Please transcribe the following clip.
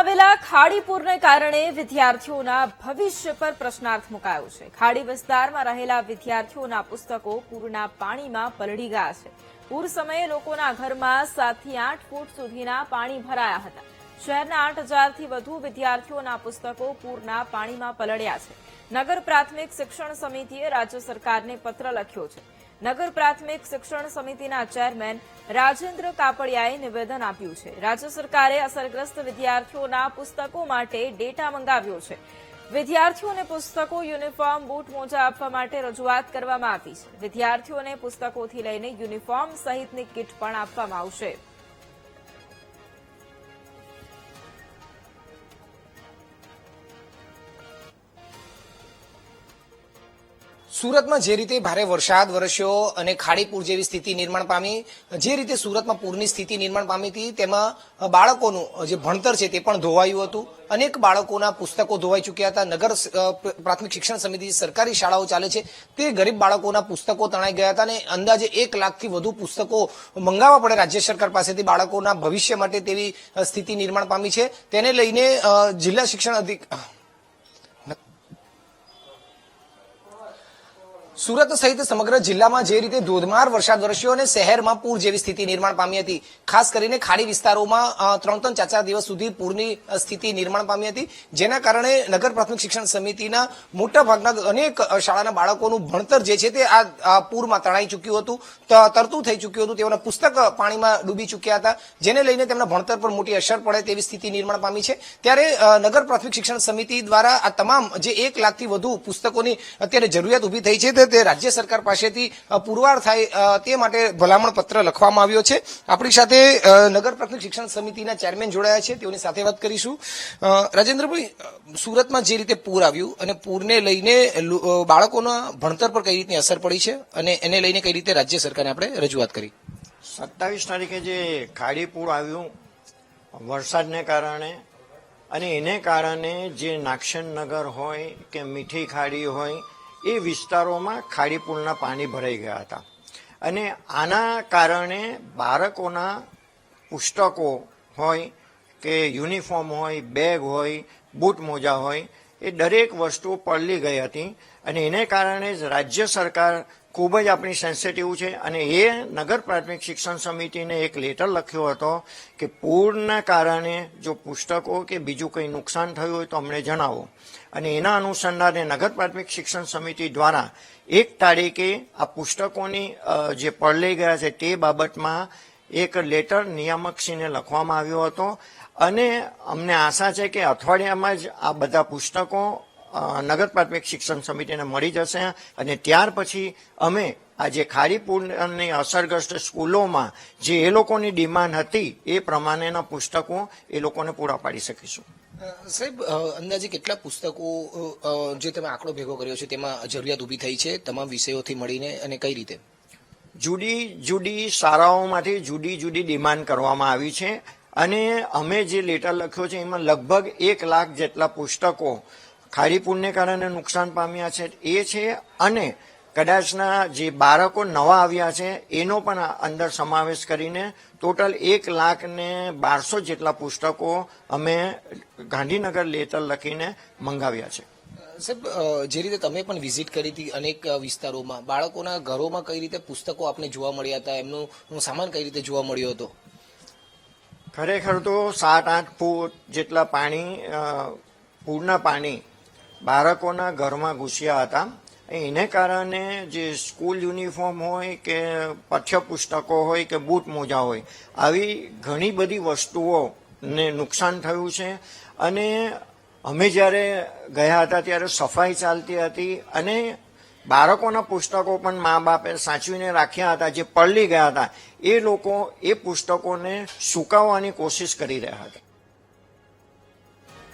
આવેલા ખાડી પૂરને કારણે વિદ્યાર્થીઓના ભવિષ્ય પર પ્રશ્નાર્થ મુકાયો છે। ખાડી વિસ્તારમાં રહેલા વિદ્યાર્થીઓના પુસ્તકો પૂરના પાણીમાં પલળી ગયા છે। પૂર સમયે લોકોના ઘરમાં 7 થી 8 ફૂટ સુધીના પાણી ભરાયા હતા। શહેરના 8000થી વધુ વિદ્યાર્થીઓના પુસ્તકો પૂરના પાણીમાં પલળ્યા છે। નગર પ્રાથમિક શિક્ષણ સમિતિએ રાજ્ય સરકારને પત્ર લખ્યો છે। નગર પ્રાથમિક શિક્ષણ સમિતિના ચેરમેન રાજેન્દ્ર કાપડિયાએ નિવેદન આપ્યું છે। રાજ્ય સરકારે અસરગ્રસ્ત વિદ્યાર્થીઓના પુસ્તકો માટે ડેટા મંગાવ્યો છે। વિદ્યાર્થીઓને પુસ્તકો, યુનિફોર્મ, બૂટ, મોજા આપવા માટે રજૂઆત કરવામાં આવી છે। વિદ્યાર્થીઓને પુસ્તકોથી લઈને યુનિફોર્મ સહિતની કીટ પણ આપવામાં આવશે। સુરતમાં જે રીતે ભારે વરસાદ વરસ્યો અને ખાડીપુર જેવી સ્થિતિ નિર્માણ પામી, જે રીતે સુરતમાં પૂરની સ્થિતિ નિર્માણ પામી હતી, તેમાં બાળકોનું જે ભણતર છે તે પણ ધોવાયું હતું। અનેક બાળકોના પુસ્તકો ધોવાઈ ચૂક્યા હતા। નગર પ્રાથમિક શિક્ષણ સમિતિ સરકારી શાળાઓ ચાલે છે તે ગરીબ બાળકોના પુસ્તકો તણાઈ ગયા હતા અને અંદાજે 1 લાખથી વધુ પુસ્તકો મંગાવવા પડે રાજ્ય સરકાર પાસેથી બાળકોના ભવિષ્ય માટે તેવી સ્થિતિ નિર્માણ પામી છે। તેને લઈને જિલ્લા શિક્ષણ અધિકારી સુરત સહિત સમગ્ર જિલ્લામાં જે રીતે ધોધમાર વરસાદ વરસ્યો અને શહેરમાં પૂર જેવી સ્થિતિ નિર્માણ પામી હતી, ખાસ કરીને ખાડી વિસ્તારોમાં 3-3, 4-4 દિવસ સુધી પૂરની સ્થિતિ નિર્માણ પામી હતી, જેના કારણે નગર પ્રાથમિક શિક્ષણ સમિતિના મોટાભાગના અનેક શાળાના બાળકોનું ભણતર જે છે તે આ પૂરમાં તણાઈ ચૂક્યું હતું, તરતું થઈ ચૂક્યું હતું। તેઓના પુસ્તક પાણીમાં ડૂબી ચૂક્યા હતા, જેને લઈને તેમના ભણતર પર મોટી અસર પડે તેવી સ્થિતિ નિર્માણ પામી છે। ત્યારે નગર પ્રાથમિક શિક્ષણ સમિતિ દ્વારા આ તમામ જે 1 લાખથી વધુ પુસ્તકોની અત્યારે જરૂરિયાત ઉભી થઈ છે તે રાજ્ય સરકાર પાસેથી પુરવાર થાય તે માટે ભલામણ પત્ર લખવામાં આવ્યો છે। આપણી સાથે નગર પ્રાથમિક શિક્ષણ સમિતિના ચેરમેન જોડાયા છે, તેઓની સાથે વાત કરીશું। રાજેન્દ્રભાઈ, સુરતમાં જે રીતે પૂર આવ્યું અને પૂરને લઈને બાળકોના ભણતર પર કઈ રીતની અસર પડી છે અને એને લઈને કઈ રીતે રાજ્ય સરકારને આપણે રજૂઆત કરી? 27 તારીખે જે ખાડી પૂર આવ્યું વરસાદને કારણે અને એને કારણે જે નાગશન નગર હોય કે મીઠી ખાડી હોય એ વિસ્તારોમાં ખાડી પુલના પાણી ભરાઈ ગયા હતા અને આના કારણે બાળકોના પુસ્તકો હોય કે યુનિફોર્મ હોય, બેગ હોય, બૂટ મોજા હોય, એ દરેક વસ્તુ પલળી ગઈ હતી અને એને કારણે જ રાજ્ય સરકાર ખૂબ જ આપણી સેન્સિટિવ છે અને એ નગર પ્રાથમિક શિક્ષણ સમિતિને એક લેટર લખ્યો હતો કે પૂરના કારણે જો પુસ્તકો કે બીજું કંઈ નુકસાન થયું હોય તો અમને જણાવો। અને એના અનુસંધાને નગર પ્રાથમિક શિક્ષણ સમિતિ દ્વારા 1 તારીખે આ પુસ્તકોની જે પલળી ગયા છે તે બાબતમાં એક લેટર નિયામકશ્રીને લખવામાં આવ્યો હતો અને અમને આશા છે કે અઠવાડિયામાં જ આ બધા પુસ્તકો નગર પ્રાથમિક શિક્ષણ સમિતિને મળી જશે અને ત્યાર પછી અમે આ જે ખાડીપુરની અસરગ્રસ્ત સ્કૂલોમાં જે એ લોકોની ડિમાન્ડ હતી એ પ્રમાણેના પુસ્તકો એ લોકોને પૂરા પાડી શકીશું। સાહેબ, અંદાજે કેટલા પુસ્તકો જે તમે આંકડો ભેગો કર્યો છે તેમાં જરૂરિયાત ઉભી થઈ છે તમામ વિષયોથી મળીને અને કઈ રીતે? જુદી જુદી શાળાઓમાંથી જુદી જુદી ડિમાન્ડ કરવામાં આવી છે અને અમે જે લેટર લખ્યો છે એમાં લગભગ 1 લાખ જેટલા પુસ્તકો ખાડીપુરને કારણે નુકસાન પામ્યા છે એ છે અને કદાચના જે બાળકો નવા આવ્યા છે એનો પણ અંદર સમાવેશ કરીને ટોટલ 1,12,00,000 જેટલા પુસ્તકો અમે ગાંધીનગર લેટર લખીને મંગાવ્યા છે। સાહેબ, જે રીતે તમે પણ વિઝિટ કરી હતી અનેક વિસ્તારોમાં, બાળકોના ઘરોમાં કઈ રીતે પુસ્તકો આપને જોવા મળ્યા હતા, એમનું સામાન કઈ રીતે જોવા મળ્યો હતો? ખરેખર તો 7-8 ફૂટ જેટલા પાણી, પૂરના પાણી બાળકોના ઘરમાં ઘૂસ્યા હતા। એને કારણે જે સ્કૂલ યુનિફોર્મ હોય કે પાઠ્યપુસ્તકો હોય કે બૂટ મોજા હોય, આવી ઘણી બધી વસ્તુઓને નુકસાન થયું છે અને અમે જ્યારે ગયા હતા ત્યારે સફાઈ ચાલતી હતી અને બાળકોના પુસ્તકો પણ મા બાપે સાચવીને રાખ્યા હતા જે પલળી ગયા હતા, એ લોકો એ પુસ્તકોને સુકાવવાની કોશિશ કરી રહ્યા હતા।